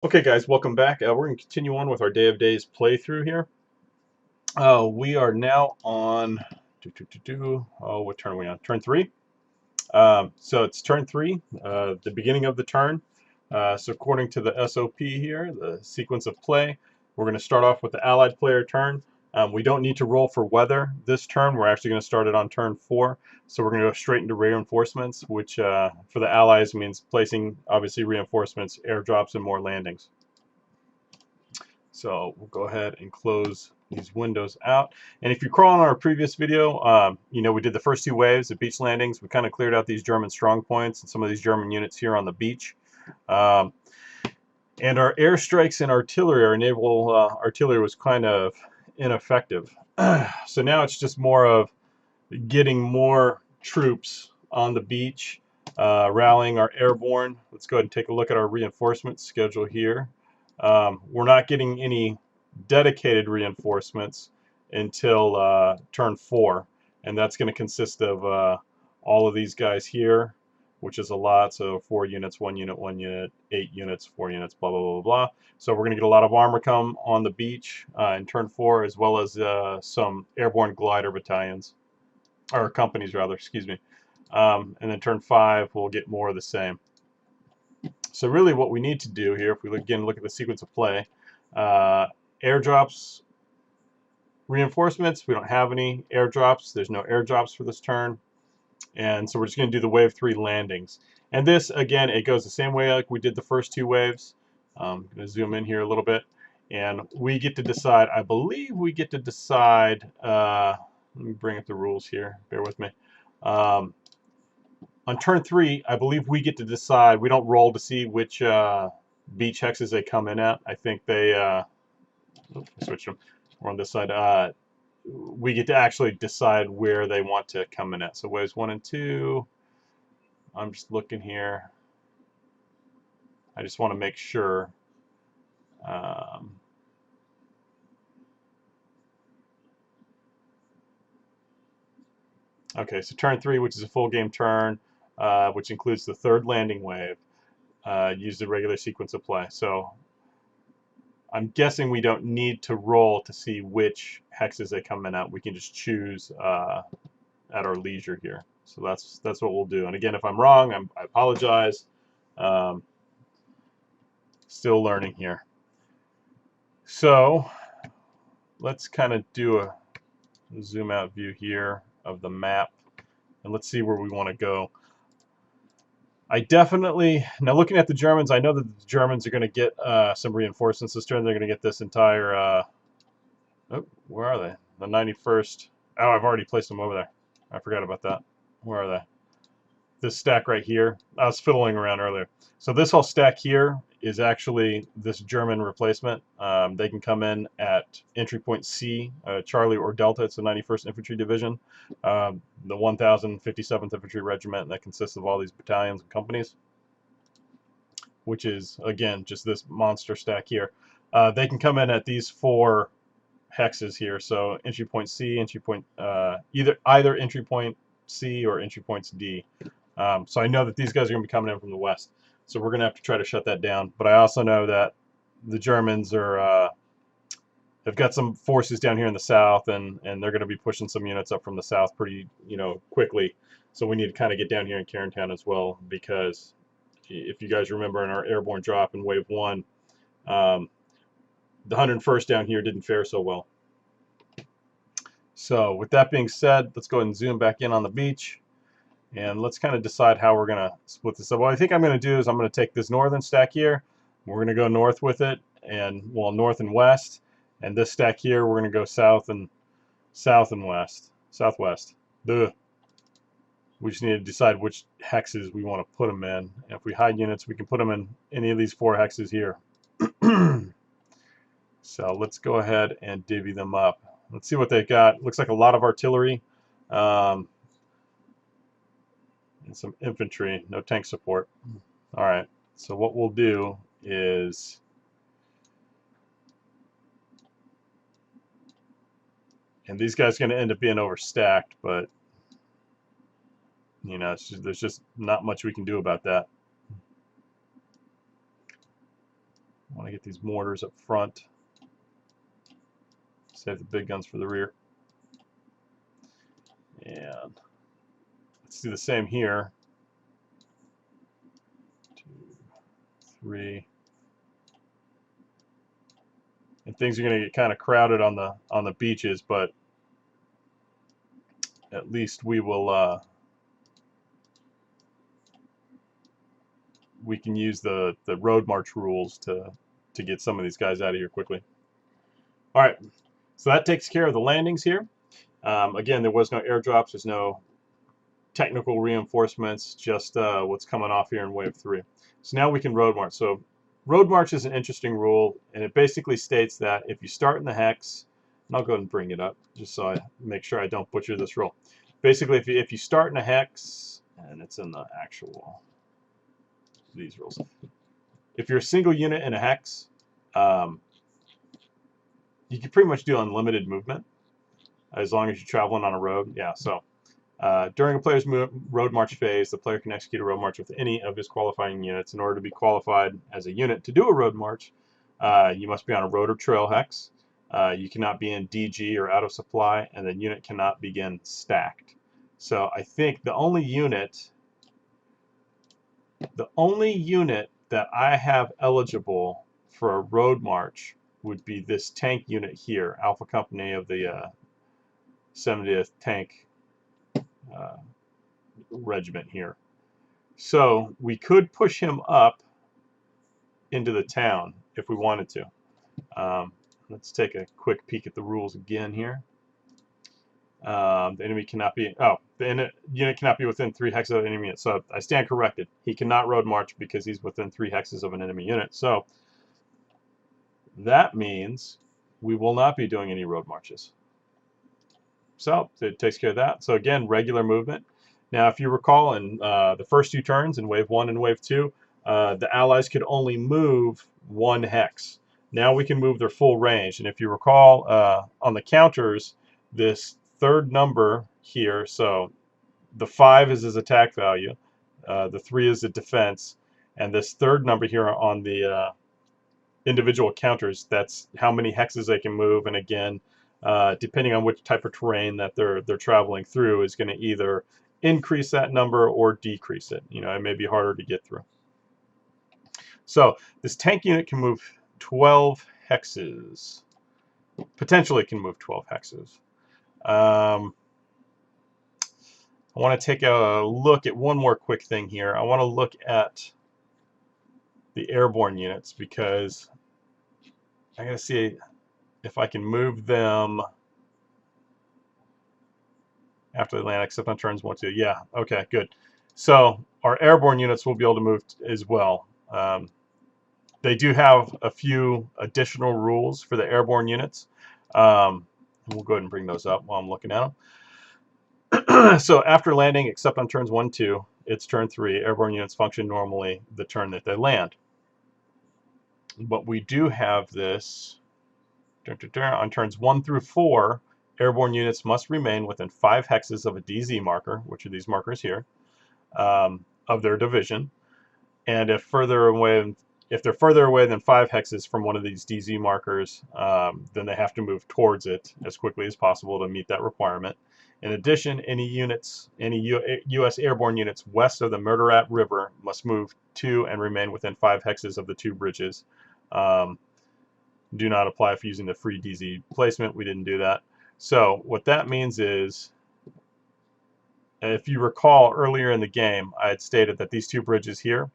Okay, guys, welcome back. We're going to continue on with our Day of Days playthrough here. We are now on. Oh, what turn are we on? Turn 3. So it's turn 3, the beginning of the turn. So according to the SOP here, the sequence of play, we're going to start off with the allied player turn. We don't need to roll for weather this turn. We're actually going to start it on turn 4. So we're going to go straight into reinforcements, which for the allies means placing, obviously, reinforcements, airdrops, and more landings. So we'll go ahead and close these windows out. And if you crawl on our previous video, we did the first 2 waves of beach landings. We kind of cleared out these German strong points and some of these German units here on the beach. And our airstrikes and artillery, our naval artillery, was kind of ineffective. So now it's just more of getting more troops on the beach, rallying our airborne. Let's go ahead and take a look at our reinforcement schedule here. We're not getting any dedicated reinforcements until turn 4, and that's going to consist of all of these guys here, which is a lot. So 4 units, 1 unit, 1 unit, 8 units, 4 units, blah, blah, blah, blah. So we're going to get a lot of armor come on the beach in turn 4, as well as some airborne glider battalions, or companies rather, excuse me. And then turn 5, we'll get more of the same. So really what we need to do here, if we again look at the sequence of play, airdrops, reinforcements, we don't have any airdrops. There's no airdrops for this turn. And so we're just going to do the wave 3 landings. And this, again, it goes the same way like we did the first 2 waves. I'm going to zoom in here a little bit. And we get to decide, I believe we get to decide, let me bring up the rules here, bear with me. On turn 3, I believe we get to decide. We don't roll to see which beach hexes they come in at. I think they switch them. We're on this side. We get to actually decide where they want to come in at. So waves 1 and 2. I'm just looking here. I just want to make sure. Okay, so turn 3, which is a full game turn, which includes the 3rd landing wave, use the regular sequence of play. So I'm guessing we don't need to roll to see which hexes they come in at. We can just choose at our leisure here. So that's what we'll do. And again, if I'm wrong, I apologize. Still learning here. So let's kind of do a zoom out view here of the map, and let's see where we want to go. I definitely, now looking at the Germans, I know that the Germans are going to get some reinforcements this turn. They're going to get this entire, oh, where are they? The 91st. Oh, I've already placed them over there. I forgot about that. Where are they? This stack right here. I was fiddling around earlier. So this whole stack here is actually this German replacement. They can come in at entry point C, Charlie or Delta. It's the 91st Infantry Division, the 1057th Infantry Regiment that consists of all these battalions and companies, which is, again, just this monster stack here. They can come in at these 4 hexes here. So entry point C, entry point, either entry point C or entry points D. So I know that these guys are going to be coming in from the west. So we're going to have to try to shut that down. But I also know that the Germans are have got some forces down here in the south, and they're going to be pushing some units up from the south pretty quickly. So we need to kind of get down here in Carentown as well, because if you guys remember in our airborne drop in wave 1, the 101st down here didn't fare so well. So with that being said, let's go ahead and zoom back in on the beach. And let's kind of decide how we're going to split this up. What I think I'm going to do is I'm going to take this northern stack here. We're going to go north with it, and well, north and west. And this stack here, we're going to go south and west, southwest. Duh. We just need to decide which hexes we want to put them in. And if we hide units, we can put them in any of these 4 hexes here. So let's go ahead and divvy them up. Let's see what they got. Looks like a lot of artillery. And some infantry, no tank support. All right, so what we'll do is, and these guys are going to end up being overstacked, but there's just not much we can do about that. I want to get these mortars up front. Save the big guns for the rear. And let's do the same here. 2, 3. And things are going to get kind of crowded on the beaches, but at least we will we can use the road march rules to get some of these guys out of here quickly. All right, so that takes care of the landings here. Again, there was no airdrops. There's no technical reinforcements, just what's coming off here in Wave 3. So now we can road march. So road march is an interesting rule, and it basically states that if you start in the hex, and I'll go ahead and bring it up just so I make sure I don't butcher this rule. Basically, if you start in a hex, and it's in the actual, these rules. If you're a single unit in a hex, you can pretty much do unlimited movement as long as you're traveling on a road. Yeah, so during a player's road march phase, the player can execute a road march with any of his qualifying units. In order to be qualified as a unit to do a road march, you must be on a road or trail hex. You cannot be in DG or out of supply, and the unit cannot begin stacked. So I think the only unit that I have eligible for a road march would be this tank unit here, Alpha Company of the 70th Tank Regiment here. So we could push him up into the town if we wanted to. Let's take a quick peek at the rules again here. The enemy cannot be, the unit cannot be within 3 hexes of an enemy unit. So I stand corrected. He cannot road march because he's within 3 hexes of an enemy unit. So that means we will not be doing any road marches. So it takes care of that. So again, regular movement. Now, if you recall, in the first 2 turns, in Wave 1 and Wave 2, the Allies could only move 1 hex. Now we can move their full range. And if you recall, on the counters, this third number here, so the 5 is his attack value, the 3 is the defense, and this third number here on the individual counters, that's how many hexes they can move. And again, depending on which type of terrain that they're traveling through, is going to either increase that number or decrease it. You know, it may be harder to get through. So this tank unit can move 12 hexes. Potentially can move 12 hexes. I want to take a look at one more quick thing here. I want to look at the airborne units because I got to see if I can move them after they land, except on turns 1, 2. Yeah, okay, good. So our airborne units will be able to move as well. They do have a few additional rules for the airborne units. We'll go ahead and bring those up while I'm looking at them. So after landing, except on turns 1, 2, it's turn 3. Airborne units function normally the turn that they land. But we do have this on turns 1 through 4. Airborne units must remain within 5 hexes of a DZ marker, which are these markers here, of their division. And if they're further away than 5 hexes from one of these DZ markers, then they have to move towards it as quickly as possible to meet that requirement. In addition, any U.S. airborne units west of the Mare River must move to and remain within 5 hexes of the 2 bridges. Do not apply for using the free DZ placement. We didn't do that. So what that means is, if you recall earlier in the game, I had stated that these 2 bridges here,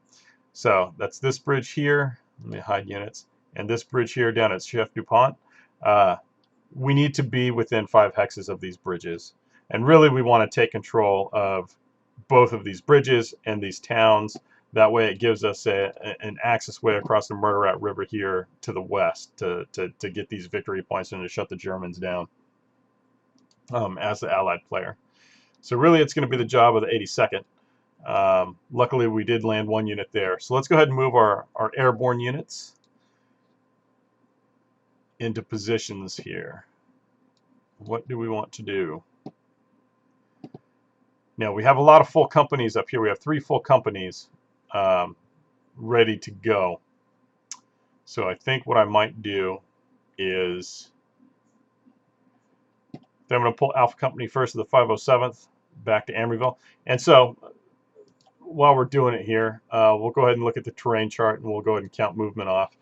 so that's this bridge here, let me hide units, and this bridge here down at Chef DuPont, we need to be within 5 hexes of these bridges. And really we want to take control of both of these bridges and these towns. That way it gives us an access way across the Mare River here to the west to get these victory points and to shut the Germans down as the Allied player. So really it's going to be the job of the 82nd. Luckily we did land 1 unit there. So let's go ahead and move our airborne units into positions here. What do we want to do? Now we have a lot of full companies up here. We have 3 full companies ready to go. So I think what I might do is then I'm going to pull Alpha Company first to the 507th back to Emeryville. And so while we're doing it here, we'll go ahead and look at the terrain chart and we'll go ahead and count movement off.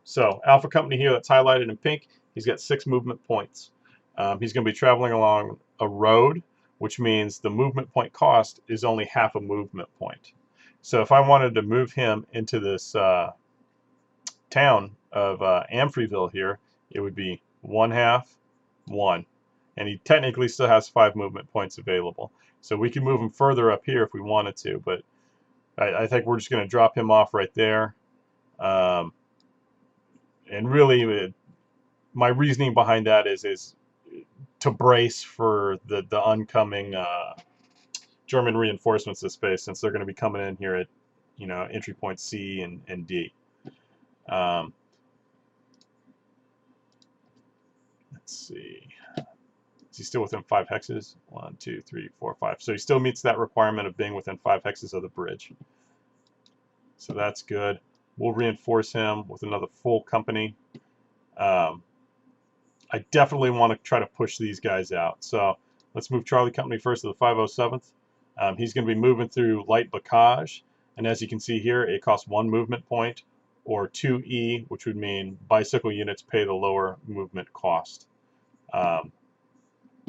So Alpha Company here that's highlighted in pink, he's got 6 movement points. He's going to be traveling along a road, which means the movement point cost is only half a movement point. So if I wanted to move him into this town of Amfreyville here, it would be 1/2, 1. And he technically still has 5 movement points available. So we can move him further up here if we wanted to, but I think we're just going to drop him off right there. And really, my reasoning behind that is to brace for the oncoming German reinforcements of space, since they're going to be coming in here at, you know, entry point C and D. Let's see. Is he still within 5 hexes? 1, 2, 3, 4, 5. So he still meets that requirement of being within 5 hexes of the bridge. So that's good. We'll reinforce him with another full company. I definitely want to try to push these guys out. So let's move Charlie Company first to the 507th. He's going to be moving through light bocage. And as you can see here, it costs 1 movement point, or 2E, which would mean bicycle units pay the lower movement cost.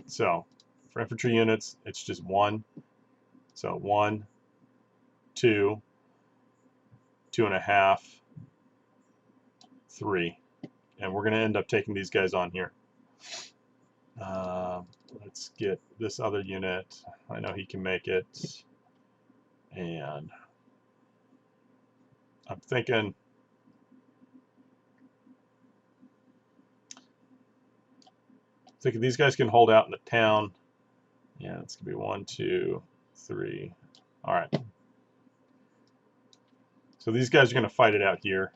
So for infantry units, it's just 1. So 1, 2, 2.5, 3. And we're going to end up taking these guys on here. Let's get this other unit. I know he can make it. And I'm thinking these guys can hold out in the town. Yeah, it's going to be 1, 2, 3. All right. So these guys are going to fight it out here.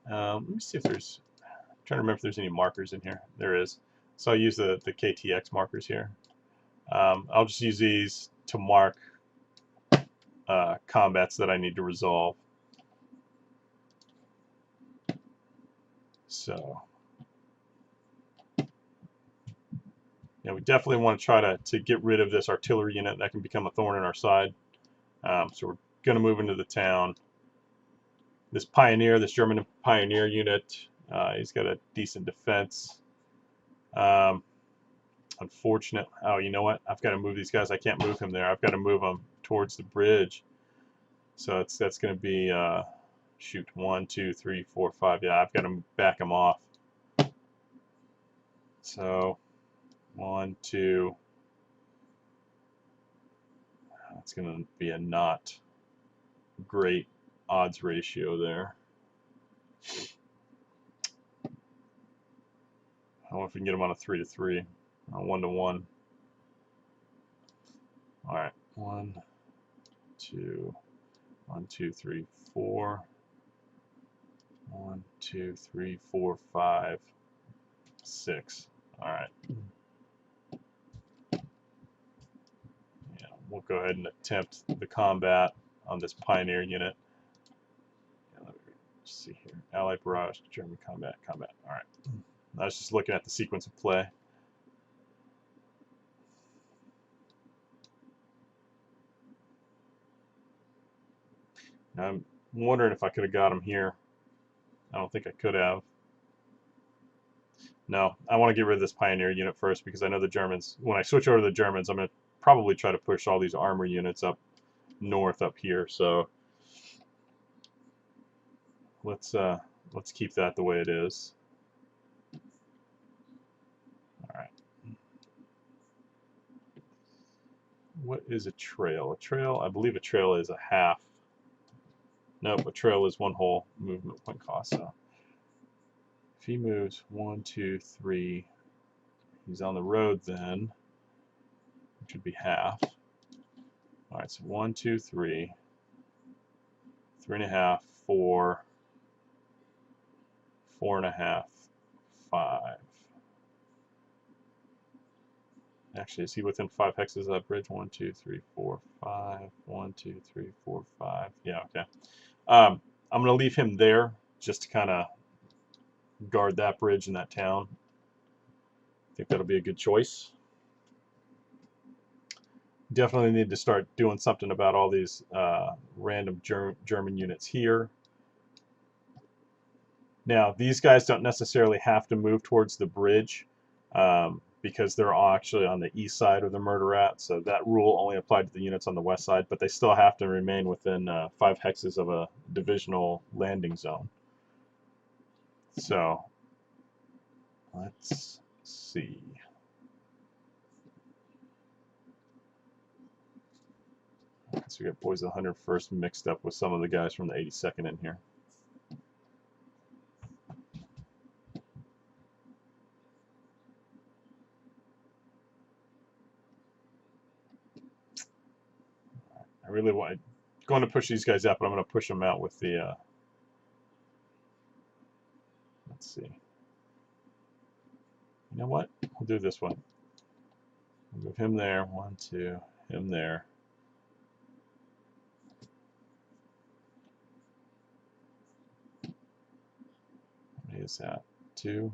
Let me see if there's... I'm trying to remember if there's any markers in here. There is. So I'll use the KTX markers here. I'll just use these to mark combats that I need to resolve. So, yeah, we definitely want to try to get rid of this artillery unit that can become a thorn in our side. So we're going to move into the town. This Pioneer, this German Pioneer unit, he's got a decent defense. Unfortunate. Oh, you know what? I've got to move these guys. I can't move him there. I've got to move them towards the bridge. So that's going to be shoot 1, 2, 3, 4, 5. Yeah, I've got to back him off. So 1, 2. That's going to be a not great odds ratio there. I don't know if we can get him on a 3-to-3, 1-to-1. All right, 1, 2, 1, 2, 3, 4. 1, 2, 3, 4, 5, 6. All right. Yeah, we'll go ahead and attempt the combat on this Pioneer unit. Yeah, let me see here. Allied barrage, German combat. All right. I was just looking at the sequence of play. Now, I'm wondering if I could have got him here. I don't think I could have. No, I want to get rid of this Pioneer unit first, because I know the Germans, when I switch over to the Germans, I'm going to probably try to push all these armor units up north up here. So let's keep that the way it is. All right. What is a trail? A trail, I believe a trail is a half. Nope, a trail is 1 whole movement point cost. So if he moves 1, 2, 3, he's on the road then, which would be half. All right, so 1, 2, 3, 3.5, 4, 4.5, 5. Actually, is he within 5 hexes of that bridge? 1, 2, 3, 4, 5. 1, 2, 3, 4, 5. Yeah, okay. I'm going to leave him there just to kind of guard that bridge in that town. I think that'll be a good choice. Definitely need to start doing something about all these random German units here. Now, these guys don't necessarily have to move towards the bridge because they're all actually on the east side of the Murderat, so that rule only applied to the units on the west side, but they still have to remain within 5 hexes of a divisional landing zone. So, let's see. So we got boys of the 101st mixed up with some of the guys from the 82nd in here. I really want going to push these guys out, but I'm going to push them out with the. Let's see. You know what? We'll do this one. We'll move him there. 1, 2. Him there. How many is that? 2.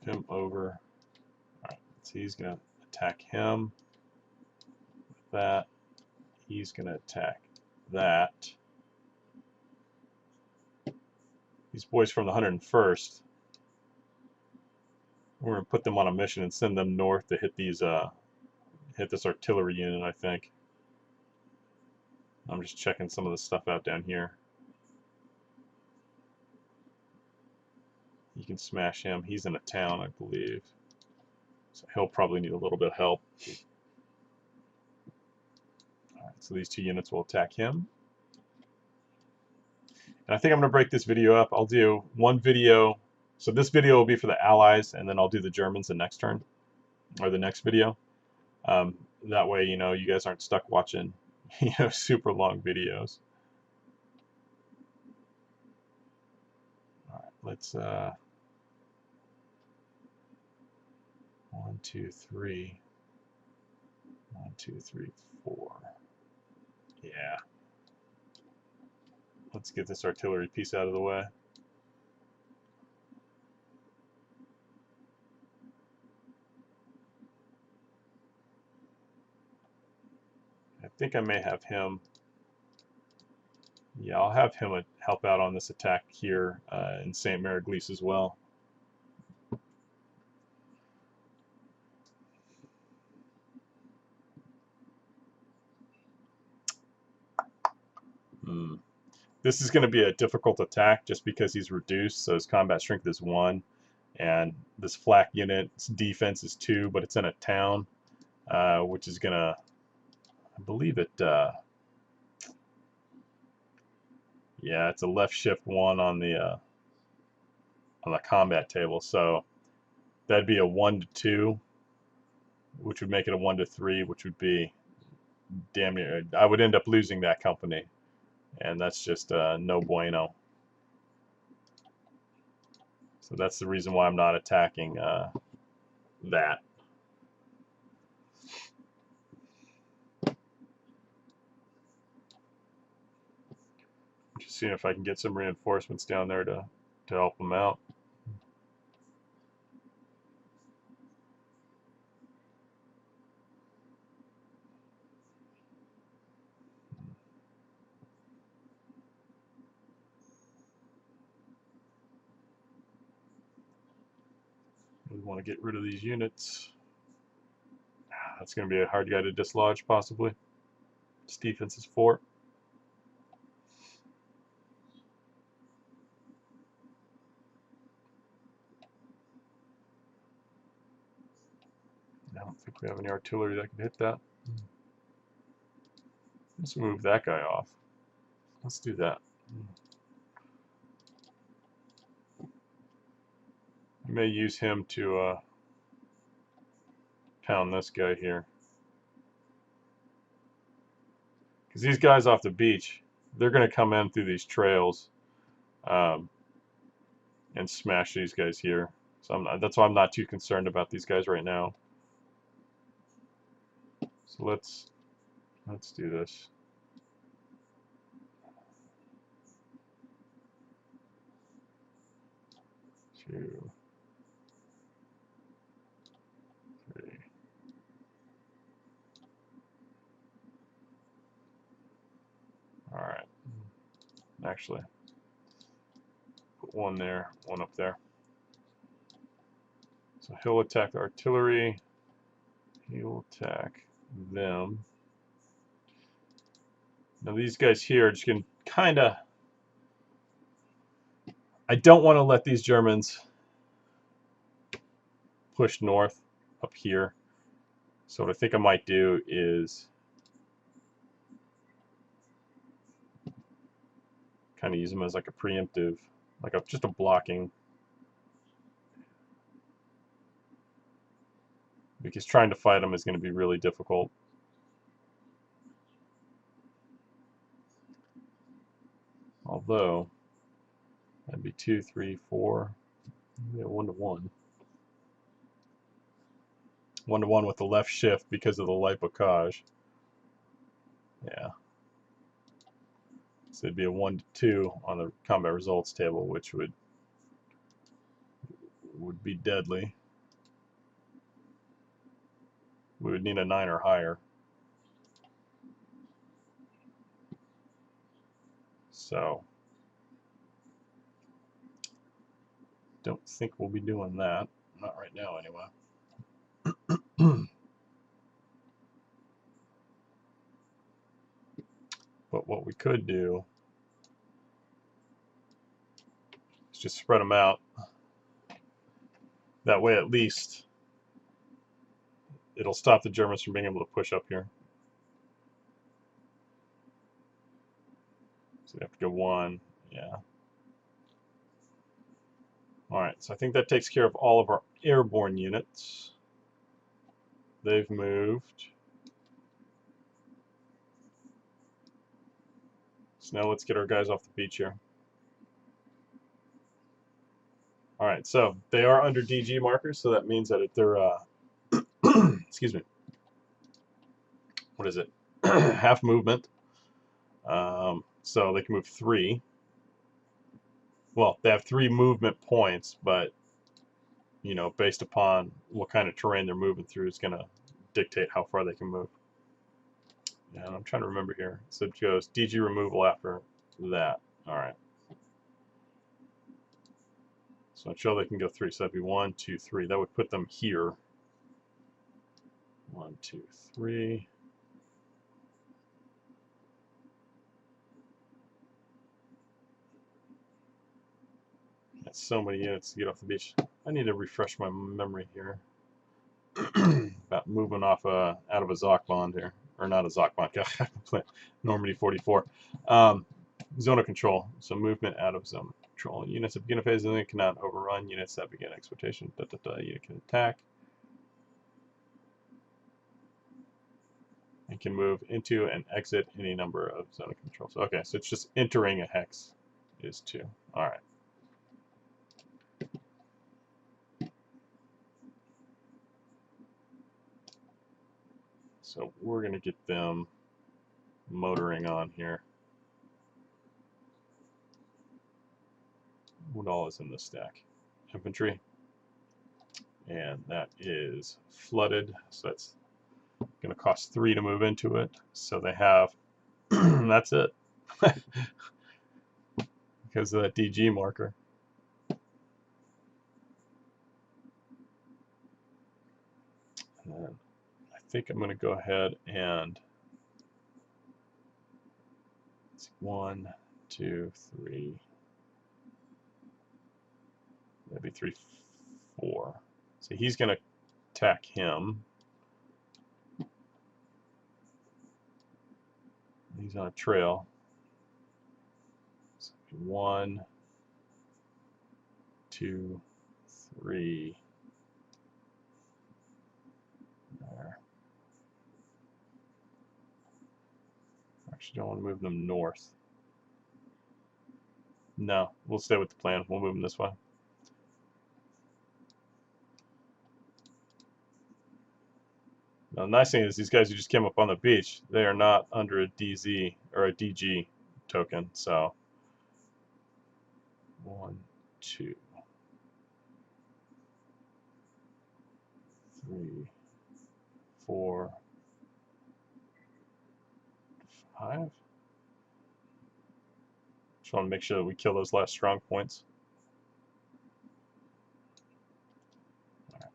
Move him over. All right. So he's going to attack him. With that. He's going to attack that. These boys from the 101st. We're going to put them on a mission and send them north to hit these hit this artillery unit, I think. I'm just checking some of the stuff out down here. You can smash him. He's in a town, I believe. So he'll probably need a little bit of help. Alright, so these 2 units will attack him. And I think I'm going to break this video up. I'll do one video. So this video will be for the Allies, and then I'll do the Germans the next turn, or the next video. That way, you know, you guys aren't stuck watching, you know, super long videos. All right, let's 1, 2, 3. 1, 2, 3, 4. Yeah. Let's get this artillery piece out of the way. I think I may have him. Yeah, I'll have him help out on this attack here in St. Mare Eglise as well. This is going to be a difficult attack just because he's reduced, so his combat strength is 1, and this flak unit's defense is 2, but it's in a town, which is going to, I believe it, yeah, it's a left shift 1 on the combat table, so that'd be a 1 to 2, which would make it a 1 to 3, which would be damn near, I would end up losing that company. And that's just no bueno. So that's the reason why I'm not attacking that. Just seeing if I can get some reinforcements down there to help them out. We want to get rid of these units. That's going to be a hard guy to dislodge, possibly. His defense is 4. I don't think we have any artillery that can hit that. Let's move that guy off. Let's do that. I may use him to pound this guy here. Because these guys off the beach, they're going to come in through these trails and smash these guys here. So that's why I'm not too concerned about these guys right now. So let's do this. 2, 3. All right. Actually, put one there, one up there. So he'll attack the artillery. He'll attack them. Now these guys here are just going to kind of... I don't want to let these Germans push north up here. So what I think I might do is kind of use them as like a preemptive, like just a blocking. Because trying to fight them is going to be really difficult. Although, that'd be 2, 3, 4. Yeah, 1-to-1. 1-to-1 with the left shift because of the light bocage. Yeah. So it'd be a 1-to-2 on the combat results table, which would be deadly. We would need a 9 or higher. So, don't think we'll be doing that. Not right now, anyway. But what we could do is just spread them out. That way, at least, it'll stop the Germans from being able to push up here. So you have to go 1, yeah. Alright, so I think that takes care of all of our airborne units. They've moved. So now let's get our guys off the beach here. Alright, so they are under DG markers, so that means that if they're, excuse me, what is it? Half movement. So they can move 3. Well, they have 3 movement points, but, you know, based upon what kind of terrain they're moving through is going to dictate how far they can move. Yeah, I'm trying to remember here. So it goes DG removal after that. All right. So until they can go 3. So that'd be 1, 2, 3. That would put them here. 1, 2, 3. That's so many units to get off the beach. I need to refresh my memory here about moving off out of a Zoc bond here, or not a Zoc bond. Normandy 44. Zone of control. So movement out of zone of control. Units that begin a phase and cannot overrun. Units that begin exploitation. Unit can attack. And can move into and exit any number of zone of control. So, okay, so it's just entering a hex is 2. All right. So we're going to get them motoring on here. What all is in this stack? Infantry. And that is flooded. So that's going to cost 3 to move into it. So they have, that's it. Because of that DG marker. And I think I'm going to go ahead and 1, 2, 3. That'd be 3, 4. So he's going to attack him. He's on a trail. So 1, 2, 3. There. Actually, don't want to move them north. No, we'll stay with the plan. We'll move them this way. Now, the nice thing is these guys who just came up on the beach, they are not under a DZ or a DG token. So 1, 2. 3, 4, 5. Just want to make sure that we kill those last strong points. All right.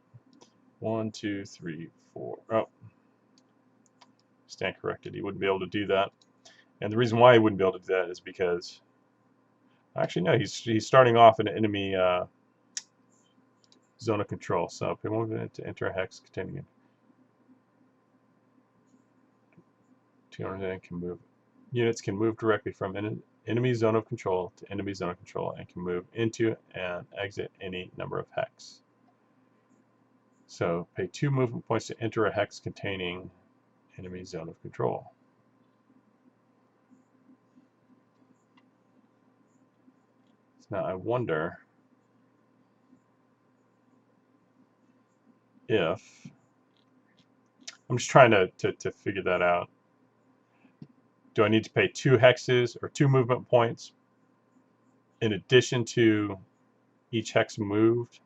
1, 2, 3, 4. Oh, stand corrected. He wouldn't be able to do that. And the reason why he wouldn't be able to do that is because, actually no, he's starting off in an enemy zone of control. So pay 1 minute to enter a hex containing it. 200 can move. Units can move directly from an enemy zone of control to enemy zone of control and can move into and exit any number of hex. So pay 2 movement points to enter a hex containing enemy zone of control. So now I wonder if, I'm just trying to figure that out. Do I need to pay 2 hexes or 2 movement points in addition to each hex moved?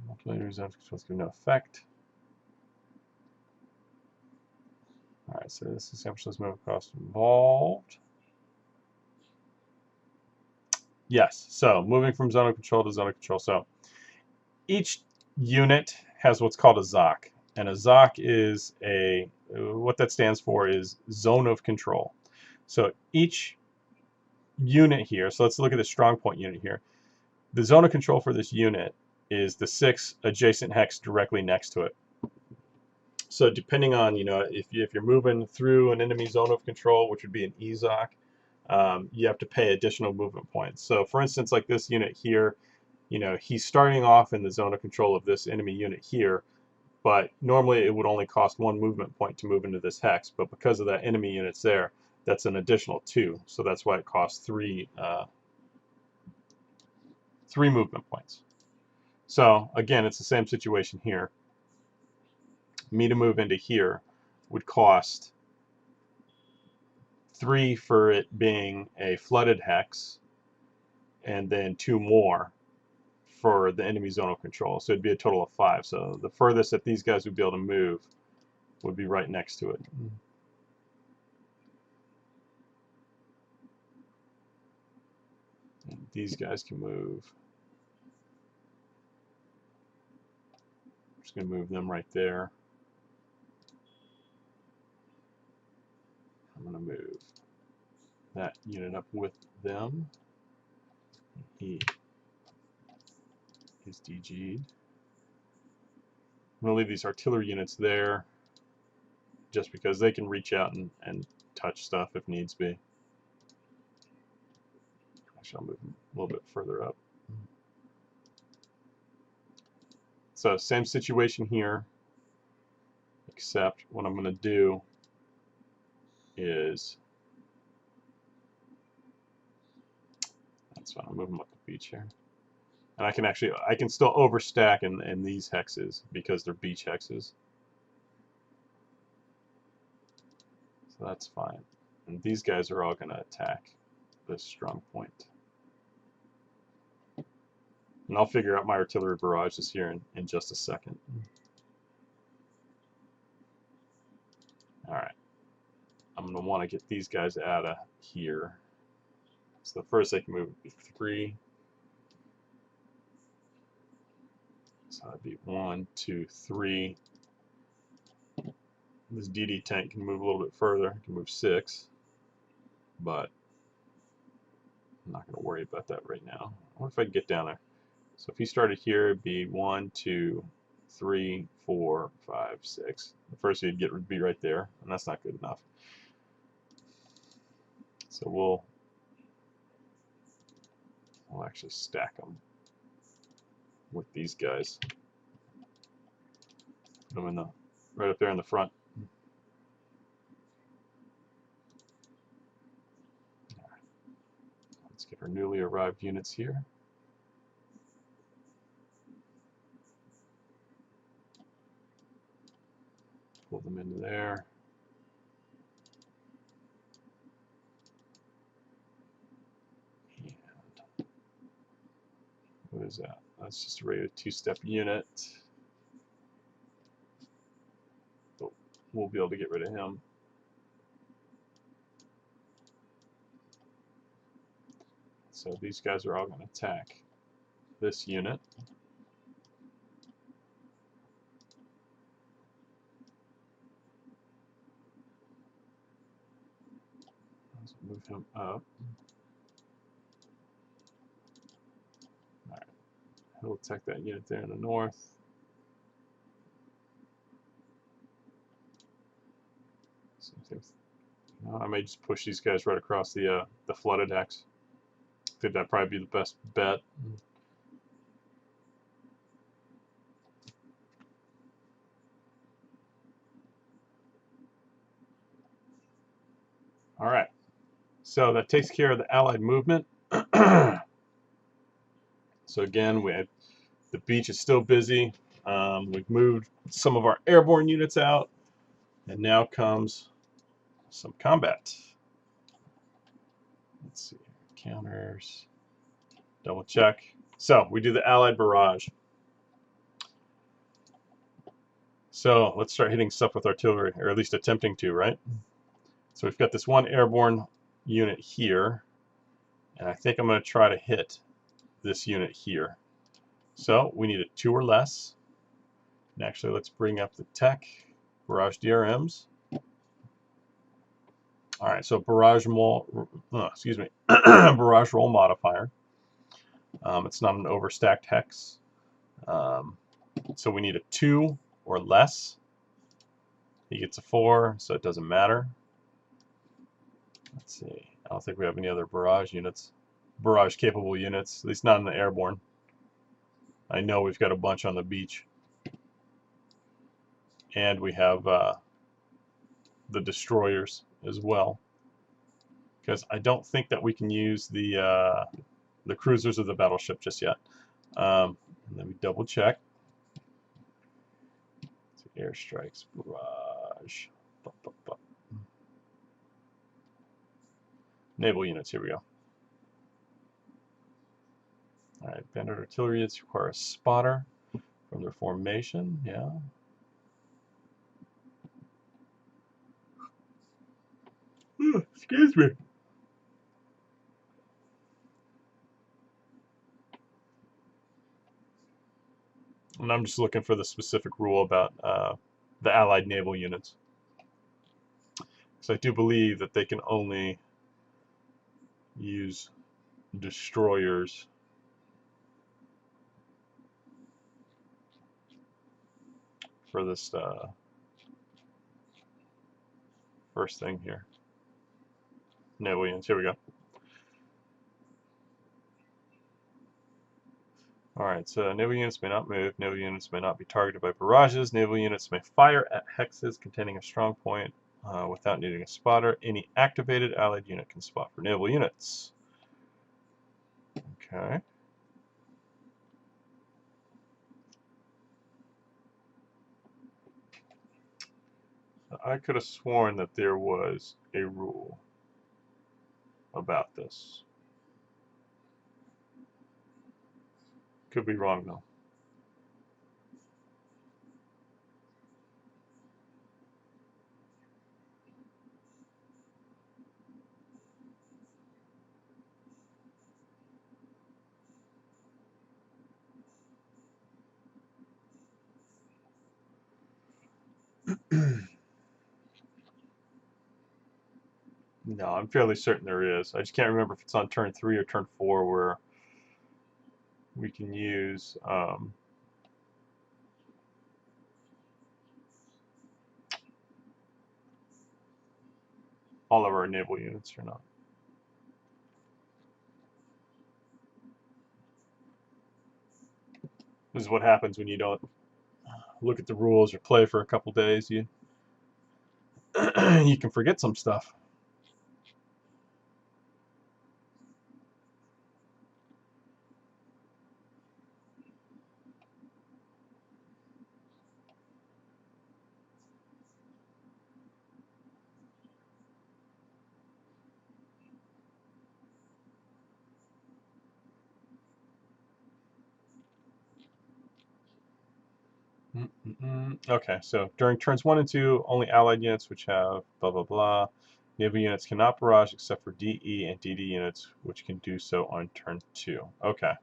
Multiplayer zone of control is given no effect. Alright, so this assumption is move across involved. Yes, so moving from zone of control to zone of control. So each unit has what's called a ZOC. And a ZOC is what that stands for is zone of control. So each unit here, so let's look at the strong point unit here. The zone of control for this unit is the 6 adjacent hex directly next to it. So depending on, if you're moving through an enemy zone of control, which would be an EZOC, you have to pay additional movement points. So for instance, like this unit here, he's starting off in the zone of control of this enemy unit here, but normally it would only cost 1 movement point to move into this hex, but because of that enemy unit's there, that's an additional 2. So that's why it costs 3 movement points. So again, it's the same situation here. Me to move into here would cost 3 for it being a flooded hex, and then 2 more for the enemy zone of control. So it'd be a total of 5. So the furthest that these guys would be able to move would be right next to it. And these guys can move. I'm just going to move them right there. I'm going to move that unit up with them. He is DG'd. I'm going to leave these artillery units there just because they can reach out and touch stuff if needs be. Actually, I'll move them a little bit further up. So same situation here, except what I'm going to do is, that's fine, I'll move them up the beach here. And I can still overstack in these hexes because they're beach hexes. So that's fine. And these guys are all going to attack this strong point. And I'll figure out my artillery barrages here in just a second. Alright. I'm going to want to get these guys out of here. So the first they can move would be 3. So that'd be 1, 2, 3. This DD tank can move a little bit further. It can move 6. But I'm not going to worry about that right now. I wonder if I can get down there. So if he started here, it'd be 1, 2, 3, 4, 5, 6. The first he'd get would be right there, and that's not good enough. So we'll actually stack them with these guys. Put them right up there in the front. Let's get our newly arrived units here. Pull them into there. And is that? That's just a regular two-step unit. But we'll be able to get rid of him. So these guys are all going to attack this unit. Let's move him up. All right. He'll attack that unit there in the north. I may just push these guys right across the flooded hex. I think that'd probably be the best bet. All right. So that takes care of the Allied movement. So again, the beach is still busy. We've moved some of our airborne units out, and now comes some combat. Let's see, counters, double check. So we do the Allied barrage. So let's start hitting stuff with artillery, or at least attempting to, right? So we've got this one airborne unit here, and I think I'm going to try to hit this unit here. So we need a 2 or less. And actually, let's bring up the tech, barrage DRMs. All right, so barrage barrage roll modifier. It's not an overstacked hex. So we need a 2 or less. He gets a 4, so it doesn't matter. Let's see. I don't think we have any other barrage units. Barrage capable units, at least not in the airborne. I know we've got a bunch on the beach. And we have the destroyers as well. Because I don't think that we can use the cruisers or the battleship just yet. And then we double check. So airstrikes, barrage. Naval units, here we go. All right, bandit artillery units require a spotter from their formation, yeah. Excuse me. And I'm just looking for the specific rule about the Allied naval units. So I do believe that they can only use destroyers for this first thing here. Naval units, here we go. Alright, so naval units may not move, naval units may not be targeted by barrages, naval units may fire at hexes containing a strong point without needing a spotter. Any activated Allied unit can spot for naval units. Okay. I could have sworn that there was a rule about this. Could be wrong though. No, I'm fairly certain there is. I just can't remember if it's on turn 3 or turn 4 where we can use all of our naval units or not. This is what happens when you don't look at the rules or play for a couple days. You you can forget some stuff. Okay, so during turns 1 and 2, only allied units which have blah blah blah. Naval units cannot barrage except for DE and DD units, which can do so on turn 2. Okay,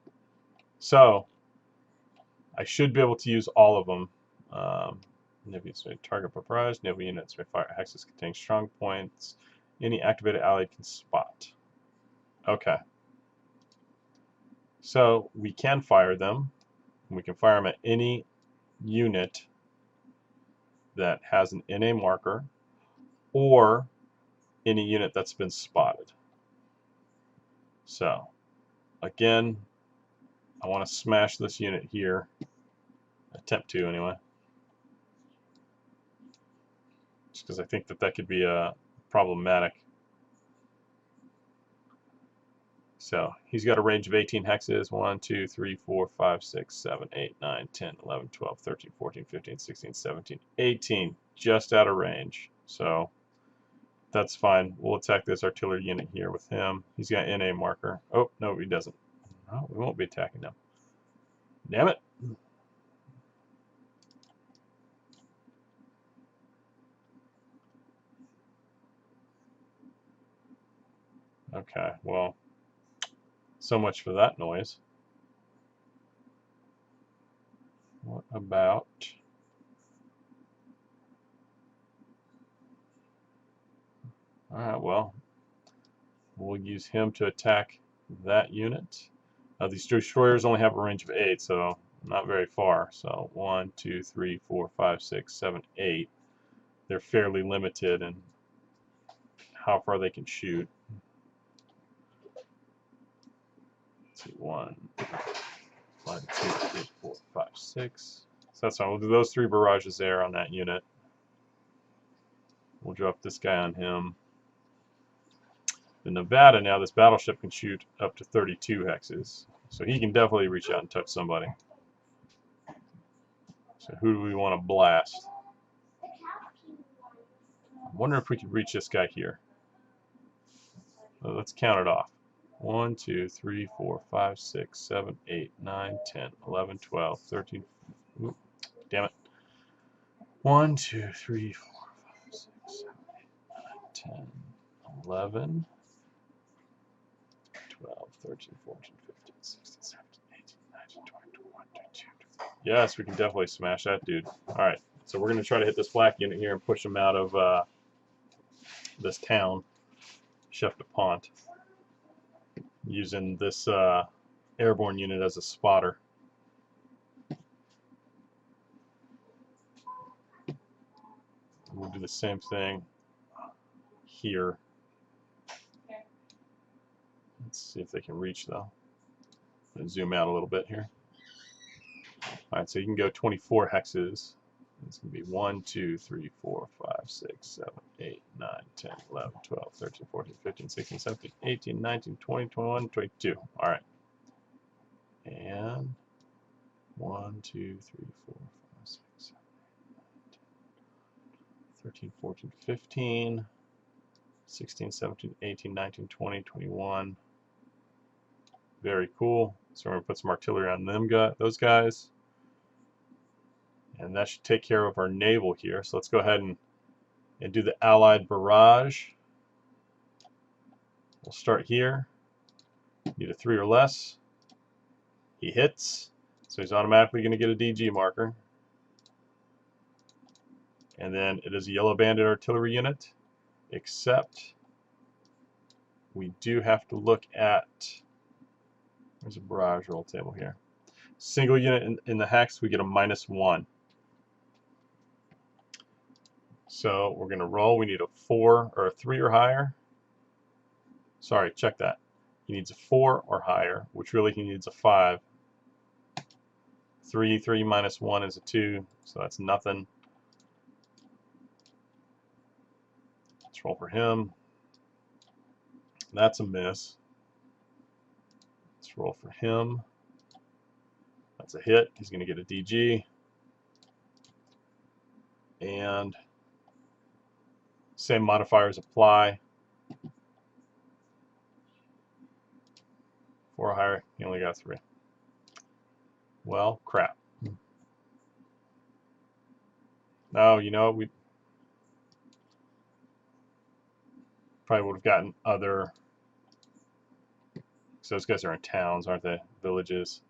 so I should be able to use all of them. Naval units may target by barrage. Naval units may fire hexes containing strong points. Any activated allied can spot. Okay, so we can fire them. We can fire them at any unit that has an NA marker or any unit that's been spotted. So again, I want to smash this unit here, attempt to anyway, just because I think that that could be problematic. So he's got a range of 18 hexes, 1, 2, 3, 4, 5, 6, 7, 8, 9, 10, 11, 12, 13, 14, 15, 16, 17, 18, just out of range. So that's fine. We'll attack this artillery unit here with him. He's got NA marker. Oh, no, he doesn't. No, we won't be attacking them. Damn it. Okay, well, so much for that noise. What about... Alright, well, we'll use him to attack that unit. These destroyers only have a range of 8, so not very far. So 1, 2, 3, 4, 5, 6, 7, 8. They're fairly limited in how far they can shoot. Let's see, 1, 2, 3, 4, 5, 6. So that's fine. We'll do those 3 barrages there on that unit. We'll drop this guy on him. The Nevada, now this battleship can shoot up to 32 hexes. So he can definitely reach out and touch somebody. So who do we want to blast? I wonder if we could reach this guy here. Let's count it off. 1, 2, 3, 4, 5, 6, 7, 8, 9, 10, 11, 12, 13. Ooh, damn it. 1, 2, 3, 4, 5, 6, 7, 8, 9, 10, 11, 12, 13, 14, 15, 16, 17, 18, 19, 20, 21, 22, 23. Yes, we can definitely smash that dude. Alright, so we're going to try to hit this black unit here and push him out of this town, Chef de Pont, using this airborne unit as a spotter. We'll do the same thing here. Let's see if they can reach though. I'm going to zoom out a little bit here. Alright, so you can go 24 hexes. It's going to be 1, 2, 3, 4, 5, 6, 7, 8, 9, 10, 11, 12, 13, 14, 15, 16, 17, 18, 19, 20, 21, 22. Alright. And 1, 2, 3, 4, 5, 6, 7, 8, 9, 10, 13, 14, 15, 16, 17, 18, 19, 20, 21. Very cool. So we're going to put some artillery on those guys. And that should take care of our naval here. So let's go ahead and do the Allied barrage. We'll start here. Need a 3 or less. He hits. So he's automatically going to get a DG marker. And then it is a yellow banded artillery unit. Except we do have to look at... There's a barrage roll table here. Single unit in the hex, we get a -1. So we're going to roll. We need a 4 or a 3 or higher. Sorry, check that. He needs a 4 or higher, which really he needs a 5. 3 -1 is a 2, so that's nothing. Let's roll for him. That's a miss. Let's roll for him. That's a hit. He's going to get a DG. And same modifiers apply. 4 or higher, he only got 3. Well, crap. No, you know, we probably would have gotten other. So those guys are in towns, aren't they? Villages.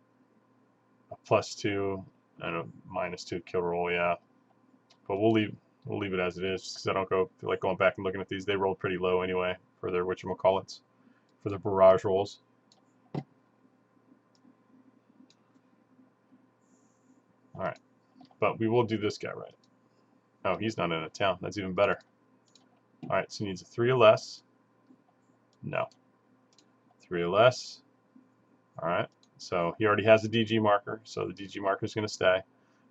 A +2 and a -2 kill roll, yeah. But we'll leave it as it is, just because I don't feel like going back and looking at these. They rolled pretty low anyway for their whatchamacallits, for their barrage rolls. All right, but we will do this guy right. Oh, he's not in a town. That's even better. All right, so he needs a 3 or less. No. 3 or less. All right, so he already has a DG marker, so the DG marker is going to stay.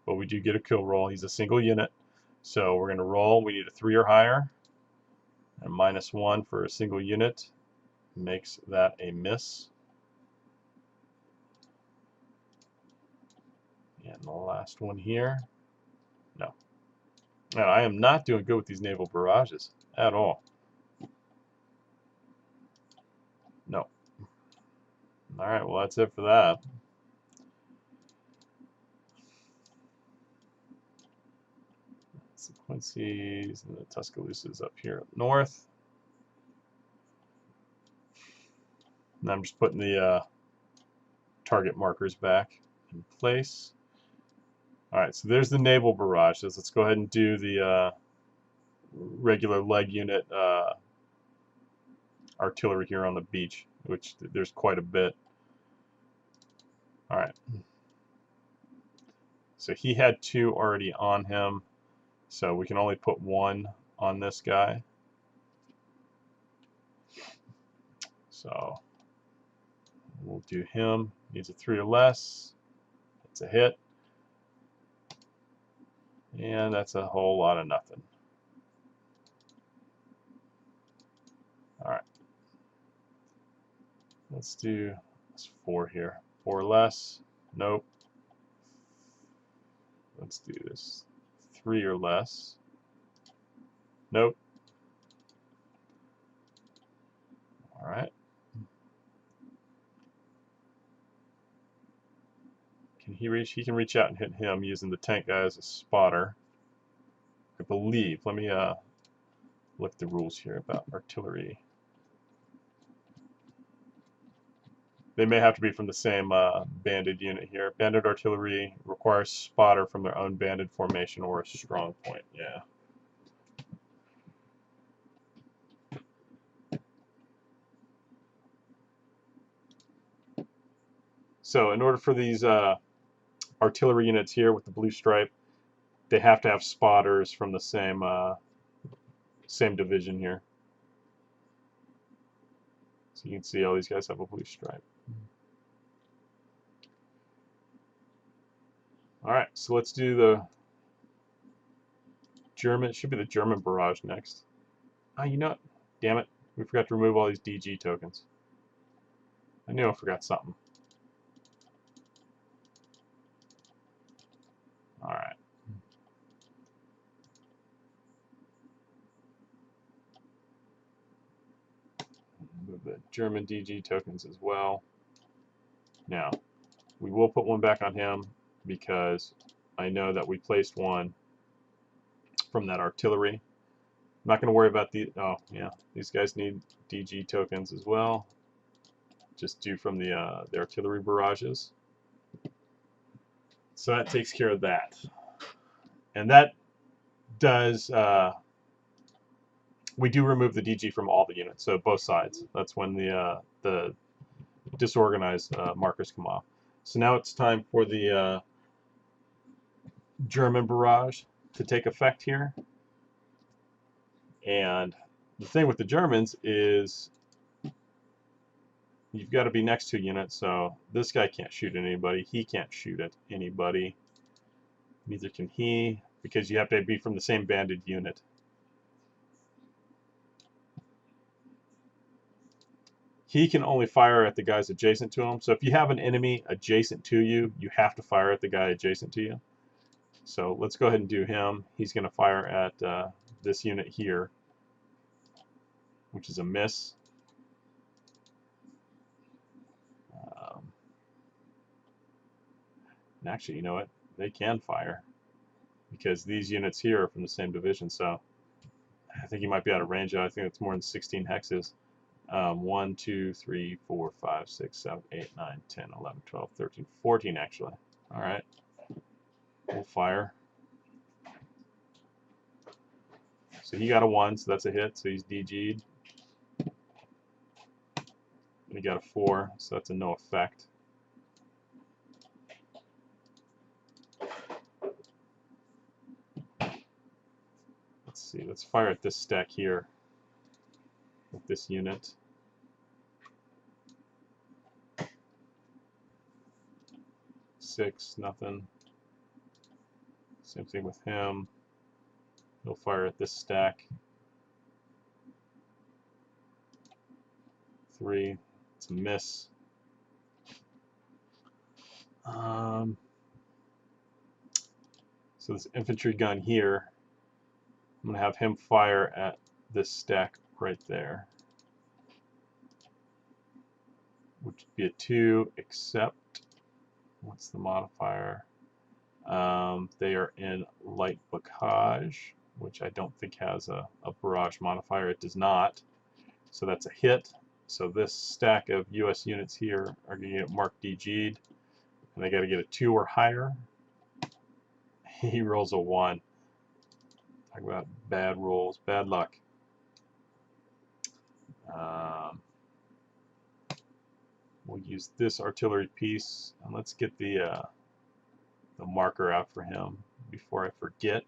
But we do get a kill roll. He's a single unit, so we're going to roll. We need a 3 or higher, and -1 for a single unit makes that a miss. And the last one here, no. Now, I am not doing good with these naval barrages at all. No. All right, well, that's it for that. Quincy's and the Tuscaloosa's up here up north. And I'm just putting the target markers back in place. All right, so there's the naval barrages. Let's go ahead and do the regular leg unit artillery here on the beach, which there's quite a bit. All right. So he had 2 already on him, so we can only put 1 on this guy. So we'll do him. Needs a 3 or less. It's a hit. And that's a whole lot of nothing. All right. Let's do 4 here. 4 or less. Nope. Let's do this. 3 or less. Nope. All right. Can he reach? He can reach out and hit him using the tank guy as a spotter, I believe. Let me look at the rules here about artillery. They may have to be from the same banded unit here. Banded artillery requires spotter from their own banded formation or a strong point. Yeah. So in order for these artillery units here with the blue stripe, they have to have spotters from the same division here. So you can see all these guys have a blue stripe. All right, so let's do the German. It should be the German barrage next. Ah, you know what? Damn it. We forgot to remove all these DG tokens. I knew I forgot something. All right. Move the German DG tokens as well. Now, we will put 1 back on him because I know that we placed 1 from that artillery. I'm not going to worry about the. Oh, yeah. These guys need DG tokens as well. Just do from the artillery barrages. So that takes care of that. And that does. We do remove the DG from all the units, so both sides. That's when the disorganized markers come off. So now it's time for the German barrage to take effect here. And the thing with the Germans is you've got to be next to a unit, so this guy can't shoot at anybody. He can't shoot at anybody. Neither can he, because you have to be from the same banded unit. He can only fire at the guys adjacent to him. So if you have an enemy adjacent to you, you have to fire at the guy adjacent to you. So let's go ahead and do him. He's going to fire at this unit here, which is a miss. And actually, you know what? They can fire. because these units here are from the same division, so I think he might be out of range. I think it's more than 16 hexes. 1, 2, 3, 4, 5, 6, 7, 8, 9, 10, 11, 12, 13, 14 actually. All right. We'll fire. So he got a 1, so that's a hit, so he's DG'd. And he got a 4, so that's a no effect. Let's see, let's fire at this stack here with this unit. Six, nothing. Same thing with him. He'll fire at this stack. 3, it's a miss. So this infantry gun here, I'm going to have him fire at this stack right there, which would be a 2, except, what's the modifier? They are in light bocage, which I don't think has a barrage modifier. It does not. So that's a hit. So this stack of US units here are going to get marked DG'd, and they got to get a 2 or higher. He rolls a 1. Talk about bad rolls, bad luck. We'll use this artillery piece, and let's get the marker out for him before I forget.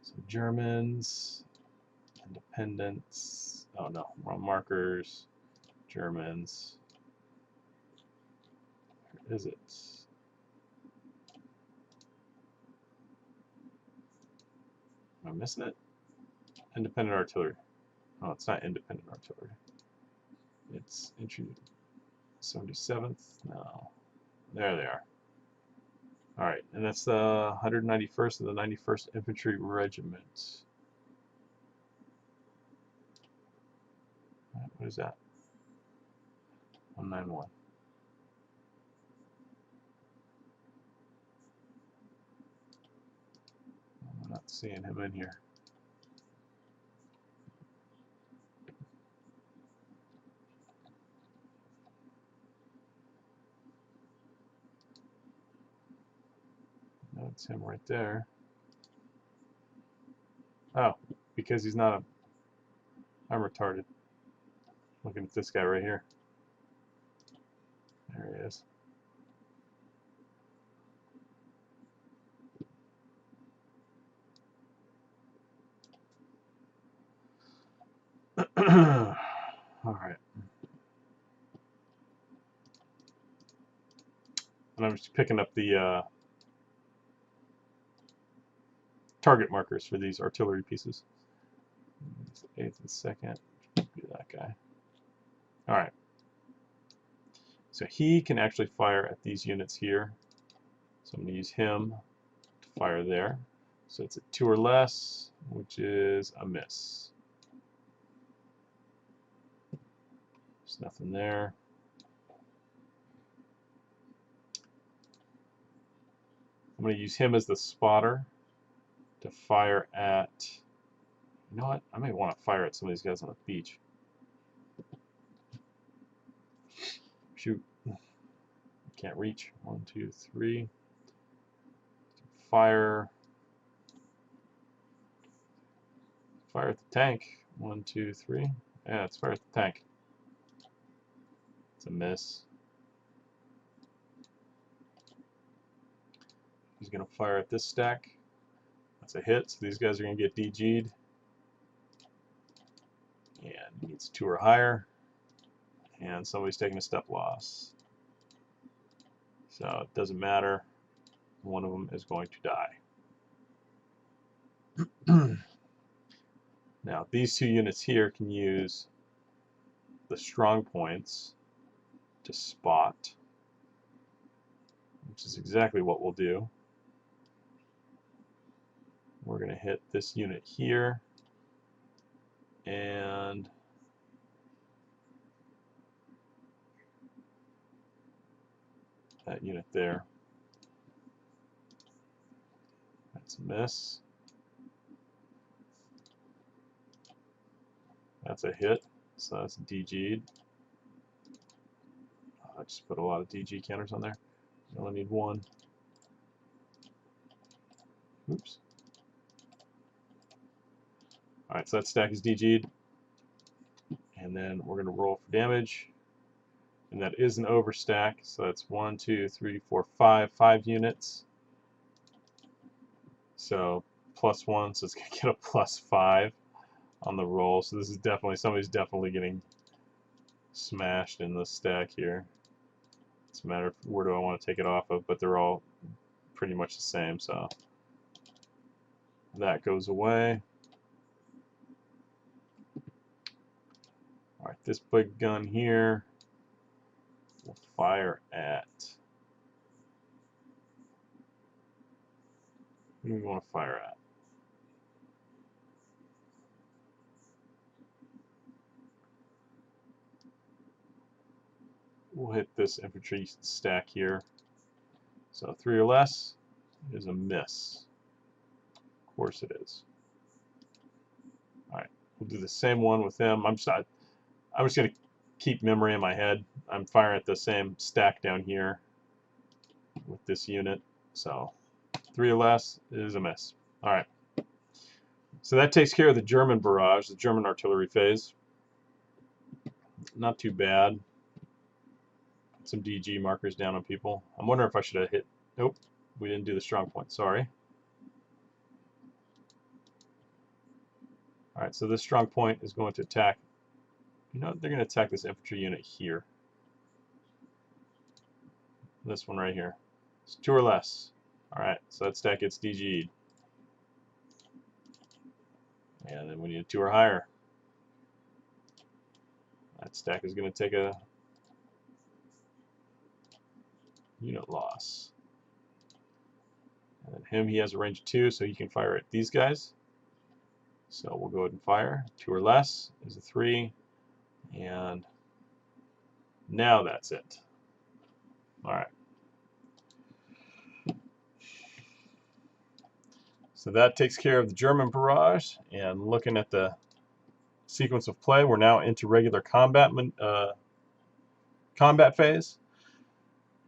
So Germans, independents. Oh no, wrong markers. Germans. Where is it? Am I missing it? Independent artillery. Oh, it's not independent artillery. It's entry 77th. No. There they are. Alright, and that's the 191st of the 91st Infantry Regiment. What is that? 191. I'm not seeing him in here. No, it's him right there. Oh, because he's not a... I'm retarded. Looking at this guy right here. There he is. Alright. And I'm just picking up the target markers for these artillery pieces. 8th and 2nd. Be that guy. Alright. So he can actually fire at these units here. So I'm going to use him to fire there. So it's a 2 or less, which is a miss. There's nothing there. I'm going to use him as the spotter to fire at... You know what? I may want to fire at some of these guys on the beach. Shoot. Can't reach. 1, 2, 3. Fire. Fire at the tank. 1, 2, 3. Yeah, it's fire at the tank. It's a miss. He's going to fire at this stack. That's a hit, so these guys are going to get DG'd. And he needs 2 or higher. And somebody's taking a step loss. So it doesn't matter. One of them is going to die. Now, these 2 units here can use the strong points to spot, which is exactly what we'll do. We're going to hit this unit here and that unit there. That's a miss. That's a hit. So that's DG'd. I just put a lot of DG counters on there. You only need one. Oops. Alright, so that stack is DG'd. And then we're going to roll for damage. And that is an overstack. So that's 1, 2, 3, 4, 5. 5 units. So +1, so it's going to get a +5 on the roll. So this is definitely, somebody's definitely getting smashed in this stack here. It's a matter of where do I want to take it off of, but they're all pretty much the same. So that goes away. Alright, this big gun here will fire at. Who do we want to fire at? We'll hit this infantry stack here. So 3 or less is a miss. Of course it is. Alright, we'll do the same one with him. I'm just going to keep memory in my head. I'm firing at the same stack down here with this unit. So 3 or less is a miss. Alright. So that takes care of the German barrage, the German artillery phase. Not too bad. Put some DG markers down on people. I'm wondering if I should have hit. Nope, we didn't do the strong point. Sorry. Alright, so this strong point is going to attack. You know, they're going to attack this infantry unit here. This one right here. It's 2 or less. Alright, so that stack gets DG'd. And then we need a 2 or higher. That stack is going to take a unit loss. And then him, he has a range of 2, so he can fire at these guys. So we'll go ahead and fire. 2 or less is a 3. And now that's it. Alright. So that takes care of the German barrage. And looking at the sequence of play, we're now into regular combat phase.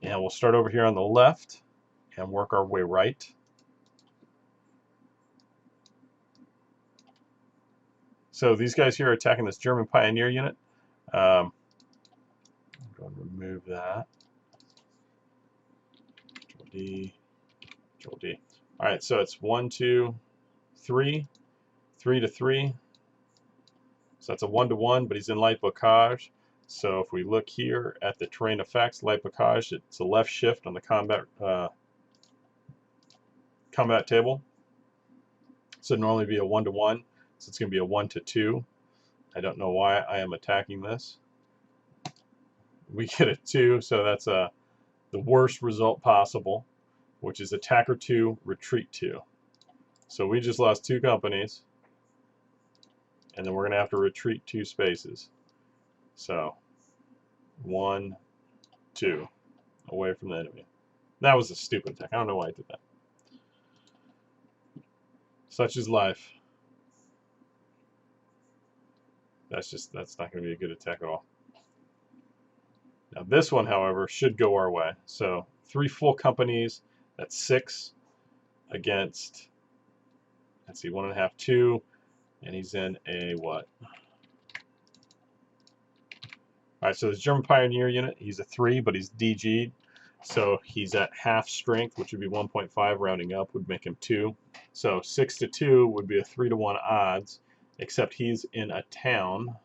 And we'll start over here on the left and work our way right. So these guys here are attacking this German pioneer unit. I'm going to remove that. Control D, Control D. All right, so it's 1, 2, 3, 3 to 3. So that's a 1-to-1, but he's in light bocage. So if we look here at the terrain effects, light bocage, it's a left shift on the combat table. So it'd normally be a 1-to-1. So it's going to be a 1-to-2. I don't know why I am attacking this. We get a 2, so that's the worst result possible, which is attacker 2, retreat 2. So we just lost 2 companies, and then we're going to have to retreat 2 spaces. So 1, 2, away from the enemy. That was a stupid attack. I don't know why I did that. Such is life. That's not going to be a good attack at all. Now this one, however, should go our way. So 3 full companies, that's 6 against, let's see, 1.5, 2, and he's in a what? Alright, so this German Pioneer unit, he's a 3, but he's DG'd. So he's at half strength, which would be 1.5, rounding up would make him 2. So 6 to 2 would be a 3-to-1 odds, except he's in a town,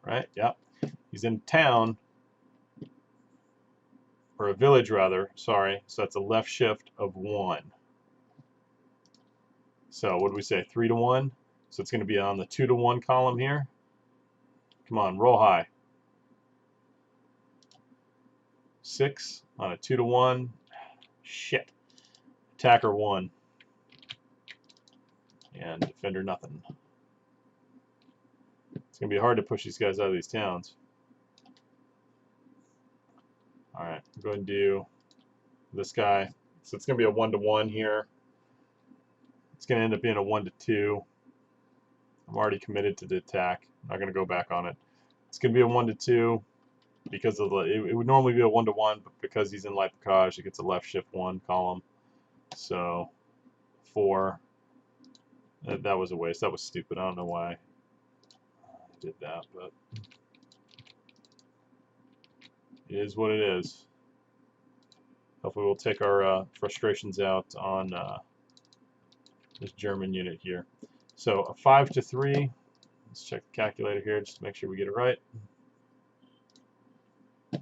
right? Yep. He's in town, or a village rather, sorry. So that's a left shift of 1. So what do we say, 3-to-1? So it's going to be on the 2-to-1 column here. Come on, roll high. 6 on a 2-to-1. Shit. Attacker 1. And defender nothing. It's going to be hard to push these guys out of these towns. Alright, I'm going to do this guy. So it's going to be a 1-to-1 here. It's going to end up being a 1-2. I'm already committed to the attack. I'm not going to go back on it. It's going to be a 1-2 because of the. It would normally be a 1-1, but because he's in light barrage, it gets a left shift 1 column. So 4. That was a waste. That was stupid. I don't know why I did that, but it is what it is. Hopefully we'll take our frustrations out on this German unit here. So a 5-3. Let's check the calculator here just to make sure we get it right. So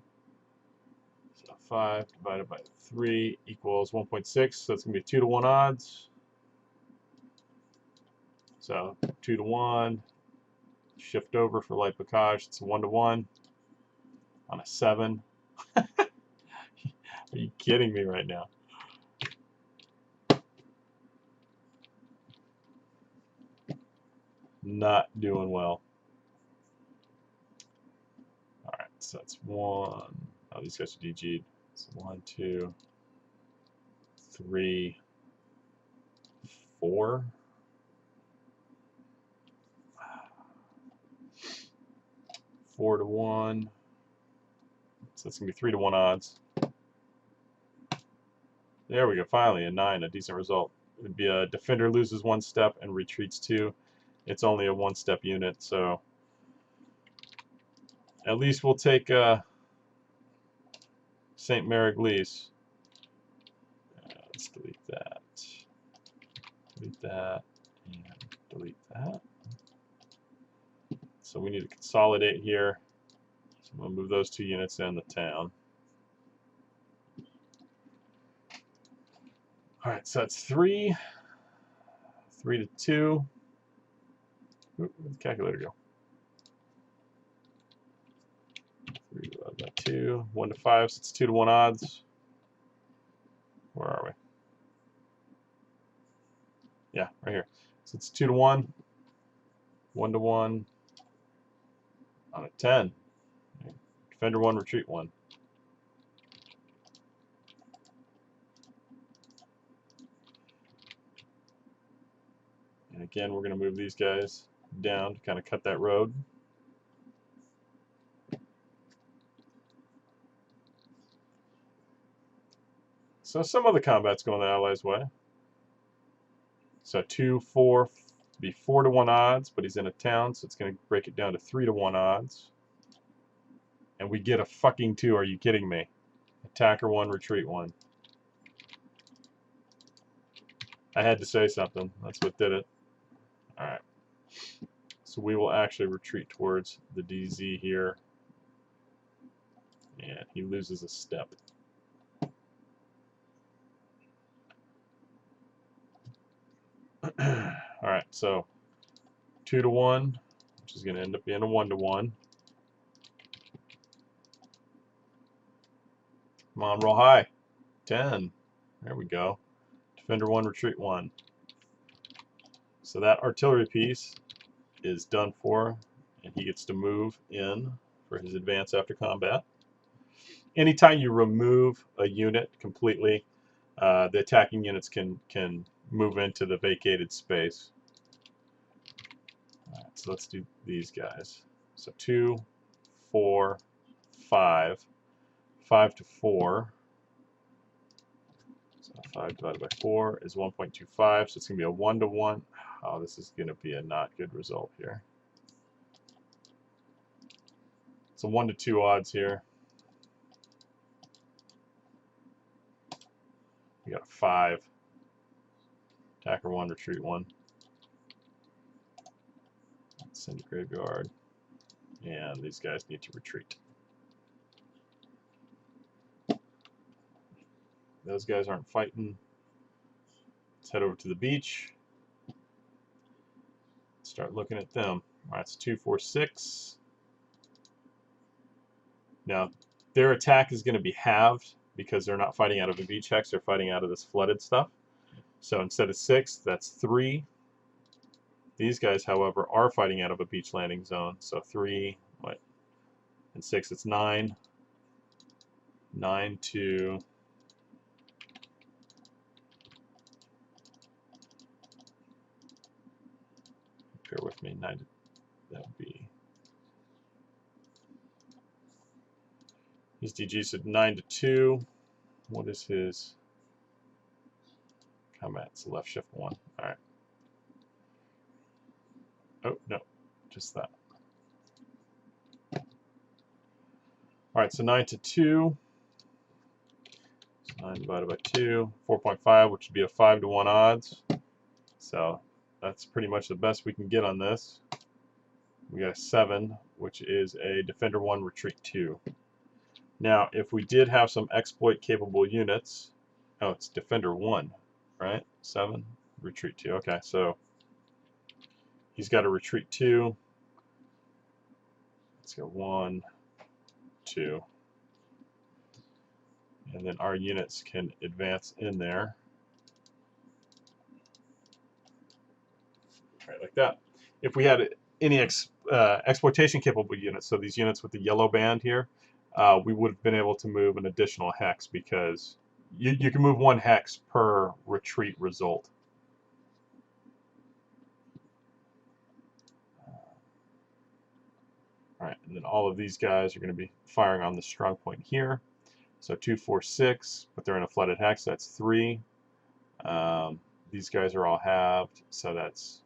5 divided by 3 equals 1.6. So it's going to be 2-to-1 odds. So 2-to-1. Shift over for light barrage. It's a 1-to-1 on a 7. Are you kidding me right now? Not doing well. All right, so that's 1. Oh, these guys are DG'd. So 1, 2, 3, 4. 4-to-1. So that's gonna be 3-to-1 odds. There we go. Finally, a 9, a decent result. It would be a defender loses 1 step and retreats 2. It's only a 1-step unit, so at least we'll take St. Mare Eglise. Let's delete that. Delete that. And delete that. So we need to consolidate here. So I'm going to move those 2 units in the town. All right, so that's 3. 3-2. Where'd the calculator go? 3 divided by 2. 1-to-5, so it's 2-to-1 odds. Where are we? Yeah, right here. So it's 2-to-1. 1-to-1 on a 10. Defender 1, retreat 1. And again, we're going to move these guys down to kind of cut that road. So some of the combat's going the Allies' way. So 2, 4, be 4-to-1 odds, but he's in a town, so it's going to break it down to 3-to-1 odds. And we get a fucking 2. Are you kidding me? Attacker 1, retreat 1. I had to say something. That's what did it. All right. So we will actually retreat towards the DZ here. And he loses a step. All right, so 2-to-1, which is going to end up being a 1-to-1. Come on, roll high. 10. There we go. Defender 1, retreat 1. So that artillery piece is done for, and he gets to move in for his advance after combat. Anytime you remove a unit completely, the attacking units can move into the vacated space. All right, so let's do these guys. So 2, 4, 5. 5-to-4. So 5 divided by 4 is 1.25. So it's going to be a 1-to-1. Oh, this is going to be a not good result here. It's a 1-to-2 odds here. We got a 5. Attacker 1, retreat 1. Send to graveyard. And these guys need to retreat. Those guys aren't fighting. Let's head over to the beach. Start looking at them. All right, it's 2, 4, 6. Now, their attack is going to be halved because they're not fighting out of a beach hex. They're fighting out of this flooded stuff. So instead of 6, that's 3. These guys, however, are fighting out of a beach landing zone. So 3, and 6, it's 9. 9, 2. Bear with me. 9 to, that would be. His DG said 9 to 2. What is his combat? It's left shift 1. All right. Oh no, just that. All right, so 9 to 2. So 9 divided by 2, 4.5, which would be a 5 to 1 odds. So that's pretty much the best we can get on this. We got a 7, which is a Defender 1, Retreat 2. Now, if we did have some exploit-capable units, oh, it's Defender 1, right? 7, Retreat 2. Okay, so he's got a Retreat 2. Let's go 1, 2. And then our units can advance in there. Right, like that. If we had any exploitation-capable units, so these units with the yellow band here, we would have been able to move an additional hex because you can move 1 hex per retreat result. All right, and then all of these guys are going to be firing on the strong point here. So 2, 4, 6, but they're in a flooded hex. That's 3. These guys are all halved, so that's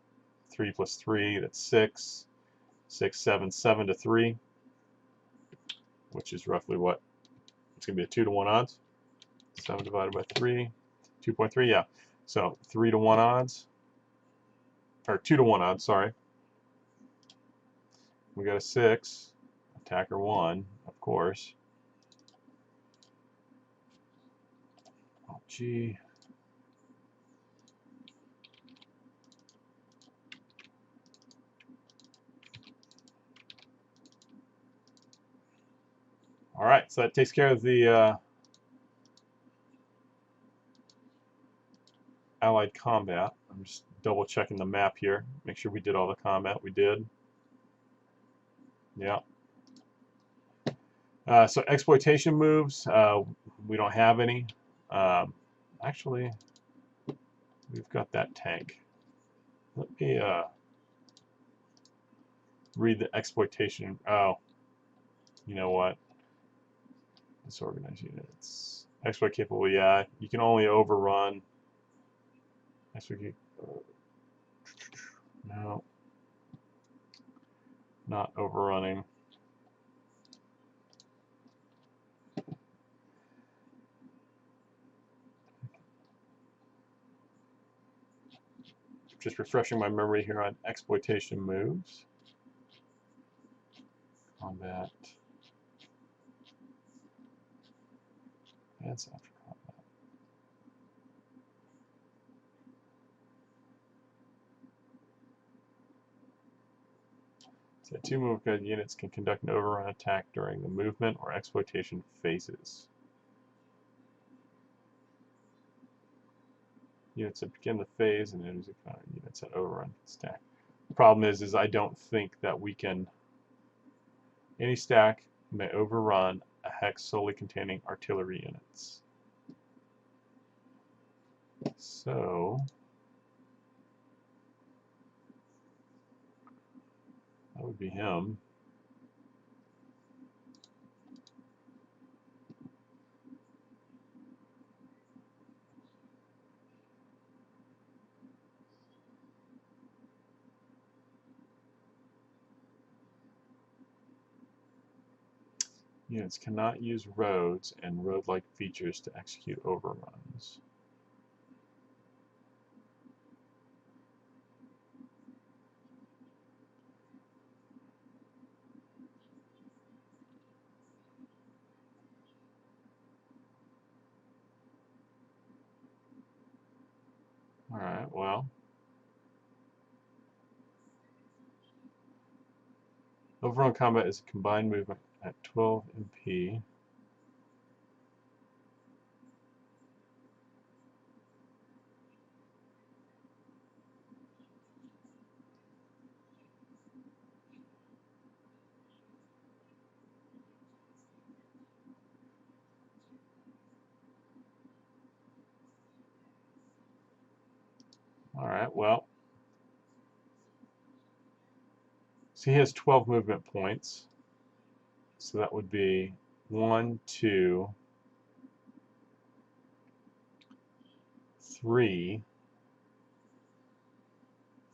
3 plus 3. That's 6. 6, 7, 7 to 3, which is roughly what? It's going to be a 2 to 1 odds. 7 divided by 3, 2.3, yeah. So 3 to 1 odds, or 2 to 1 odds, sorry. We got a 6, attacker 1, of course. Oh, gee. All right, so that takes care of the allied combat. I'm just double checking the map here, make sure we did all the combat. We did. Yeah. So exploitation moves, we don't have any. Actually, we've got that tank. Let me read the exploitation. Oh, you know what? Disorganized units. Exploit capable, yeah. You can only overrun. No. Not overrunning. Just refreshing my memory here on exploitation moves. Combat. Advance after combat. So 2 move guide units can conduct an overrun attack during the movement or exploitation phases. Units that begin the phase and enemies encounter units that overrun stack. The problem is I don't think that we can. Any stack may overrun a hex solely containing artillery units. So that would be him. Units cannot use roads and road-like features to execute overruns. Alright, well. Overrun combat is a combined movement at 12 MP. Alright, well. So he has 12 movement points. So that would be 1, 2, 3,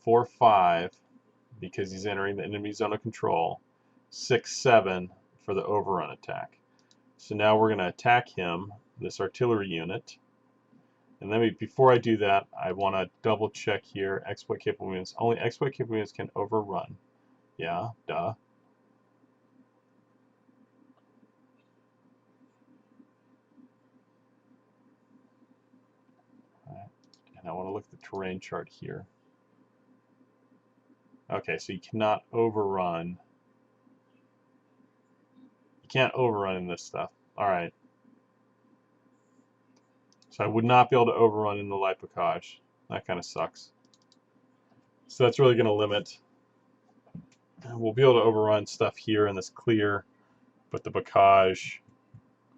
4, 5, because he's entering the enemy zone of control. 6, 7 for the overrun attack. So now we're going to attack him, this artillery unit. And then before I do that, I want to double check here. Exploit capable units. Only exploit capable units can overrun. Yeah, duh. Right. And I want to look at the terrain chart here. Okay, so you cannot overrun. You can't overrun in this stuff. All right. So I would not be able to overrun in the light bocage. That kind of sucks. So that's really going to limit. We'll be able to overrun stuff here in this clear, but the bocage,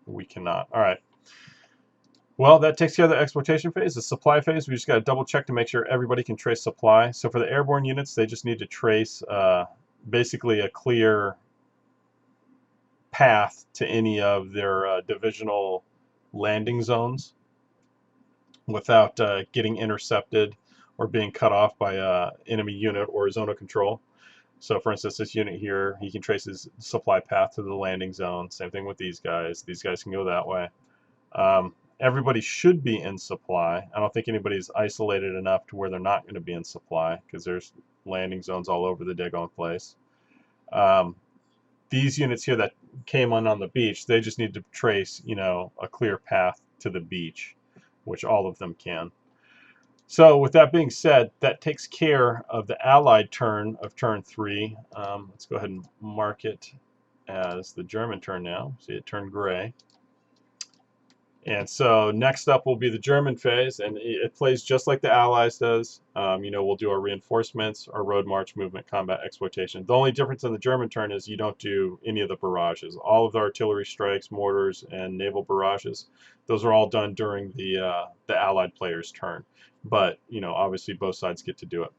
we cannot. All right. Well, that takes care of the exploitation phase. The supply phase, we just got to double check to make sure everybody can trace supply. So for the airborne units, they just need to trace basically a clear path to any of their divisional landing zones without getting intercepted or being cut off by an enemy unit or a zone of control. So for instance, this unit here, he can trace his supply path to the landing zone. Same thing with these guys. These guys can go that way. Everybody should be in supply. I don't think anybody's isolated enough to where they're not going to be in supply, because there's landing zones all over the daggone place. These units here that came on the beach, they just need to trace, you know, a clear path to the beach, which all of them can. So with that being said, that takes care of the Allied turn of turn 3. Let's go ahead and mark it as the German turn now. See, it turned gray. And so next up will be the German phase, and it plays just like the Allies does. You know, we'll do our reinforcements, our road march, movement, combat, exploitation. The only difference in the German turn is you don't do any of the barrages. All of the artillery strikes, mortars, and naval barrages, those are all done during the Allied player's turn. But, you know, obviously both sides get to do it.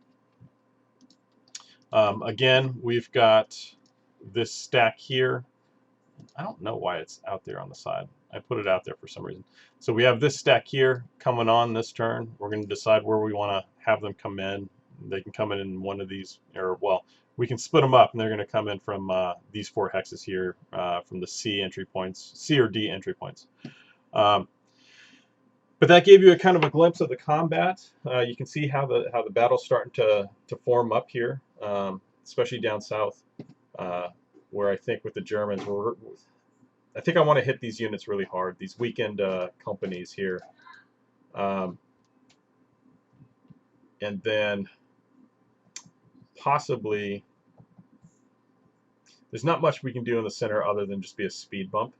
Again, we've got this stack here. I don't know why it's out there on the side. I put it out there for some reason. So we have this stack here coming on this turn. We're going to decide where we want to have them come in. They can come in one of these, or well, we can split them up, and they're going to come in from these 4 hexes here, from the C entry points, C or D entry points. But that gave you a kind of a glimpse of the combat. You can see how the battle's starting to form up here, especially down south. Where I think with the Germans, I think I want to hit these units really hard, these weakened companies here. And then possibly, there's not much we can do in the center other than just be a speed bump.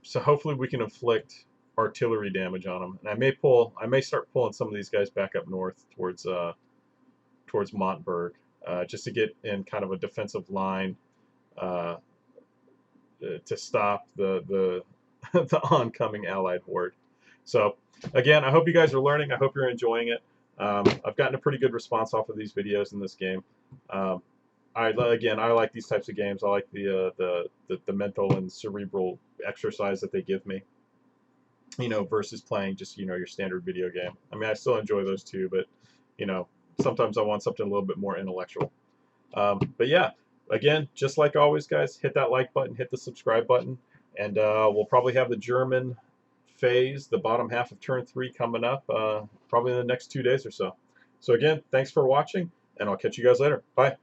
So hopefully we can inflict artillery damage on them. And I may start pulling some of these guys back up north towards Montberg, just to get in kind of a defensive line to stop the the oncoming Allied horde. So again, I hope you guys are learning. I hope you're enjoying it. I've gotten a pretty good response off of these videos in this game. I like these types of games. I like the mental and cerebral exercise that they give me, you know, versus playing just, you know, your standard video game. I mean, I still enjoy those too, but, you know, sometimes I want something a little bit more intellectual. But yeah, again, just like always, guys, hit that like button, hit the subscribe button, and we'll probably have the German phase, the bottom half of turn 3, coming up probably in the next 2 days or so. So again, thanks for watching, and I'll catch you guys later. Bye.